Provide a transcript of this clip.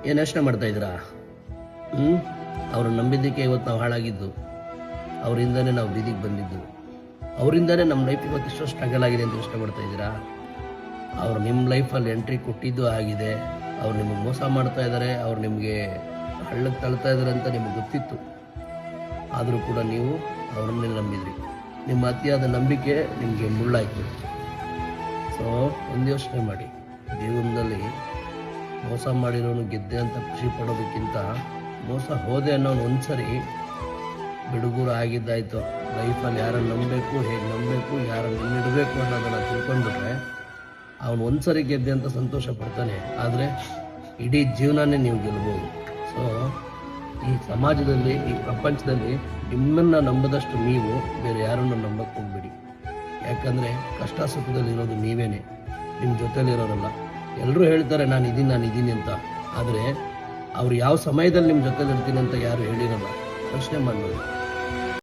ಏನು ಯೋಚನೆ ಮಾಡ್ತಾ ಇದ್ದೀರಾ? ಅವ್ರು ನಂಬಿದ್ದಕ್ಕೆ ಇವತ್ತು ನಾವು ಹಾಳಾಗಿದ್ದು, ಅವರಿಂದನೇ ನಾವು ಬೀದಿಗೆ ಬಂದಿದ್ದು, ಅವರಿಂದನೇ ನಮ್ಮ ಲೈಫ್ ಇವತ್ತು ಇಷ್ಟೋ ಸ್ಟ್ರಗಲ್ ಆಗಿದೆ ಅಂತ ಯೋಚನೆ ಮಾಡ್ತಾ ಇದ್ದೀರಾ? ಅವ್ರು ನಿಮ್ಮ ಲೈಫಲ್ಲಿ ಎಂಟ್ರಿ ಕೊಟ್ಟಿದ್ದು ಆಗಿದೆ. ಅವ್ರು ನಿಮಗೆ ಮೋಸ ಮಾಡ್ತಾ ಇದ್ದಾರೆ, ಅವ್ರು ನಿಮಗೆ ಹಳ್ಳಕ್ಕೆ ತಳ್ತಾ ಇದ್ದಾರೆ ಅಂತ ನಿಮಗೆ ಗೊತ್ತಿತ್ತು. ಆದರೂ ಕೂಡ ನೀವು ಅವ್ರನ್ನೇ ನಂಬಿದ್ರಿ. ನಿಮ್ಮ ಅತಿಯಾದ ನಂಬಿಕೆ ನಿಮಗೆ ಮುಳ್ಳಾಯಿತು. ಸೊ ಒಂದು ಯೋಚನೆ ಮಾಡಿ, ಜೀವನದಲ್ಲಿ ಮೋಸ ಮಾಡಿರೋನು ಗೆದ್ದೆ ಅಂತ ಖುಷಿ ಪಡೋದಕ್ಕಿಂತ ಮೋಸ ಹೋದೆ ಅನ್ನೋನು ಒಂದ್ಸರಿ ಬಿಡುಗೂರು ಆಗಿದ್ದಾಯ್ತು. ಲೈಫಲ್ಲಿ ಯಾರನ್ನು ನಂಬಬೇಕು, ಹೇಗೆ ನಂಬಬೇಕು, ಯಾರನ್ನು ಮುನ್ನಿಡಬೇಕು ಅನ್ನೋದನ್ನು ತಿಳ್ಕೊಂಡ್ಬಿಟ್ರೆ ಅವನು ಒಂದ್ಸರಿ ಗೆದ್ದೆ ಅಂತ ಸಂತೋಷ ಪಡ್ತಾನೆ. ಆದರೆ ಇಡೀ ಜೀವನನೇ ನೀವು ಗೆಲ್ಬೋದು. ಸೊ ಈ ಸಮಾಜದಲ್ಲಿ, ಈ ಪ್ರಪಂಚದಲ್ಲಿ ನಿಮ್ಮನ್ನು ನಂಬದಷ್ಟು ನೀವು ಬೇರೆ ಯಾರನ್ನು ನಂಬಕ್ಕೆ ಹೋಗ್ಬೇಡಿ. ಯಾಕಂದರೆ ಕಷ್ಟ ಸುಖದಲ್ಲಿರೋದು ನೀವೇನೆ, ನಿಮ್ಮ ಜೊತೆಲಿರೋರಲ್ಲ. ಎಲ್ಲರೂ ಹೇಳ್ತಾರೆ ನಾನು ಇದ್ದೀನಿ ಅಂತ. ಆದರೆ ಅವ್ರು ಯಾವ ಸಮಯದಲ್ಲಿ ನಿಮ್ಮ ಜೊತೆಲಿರ್ತೀನಿ ಅಂತ ಯಾರು ಹೇಳಿರಲ್ಲ. ಯೋಚನೆ ಮಾಡಿ.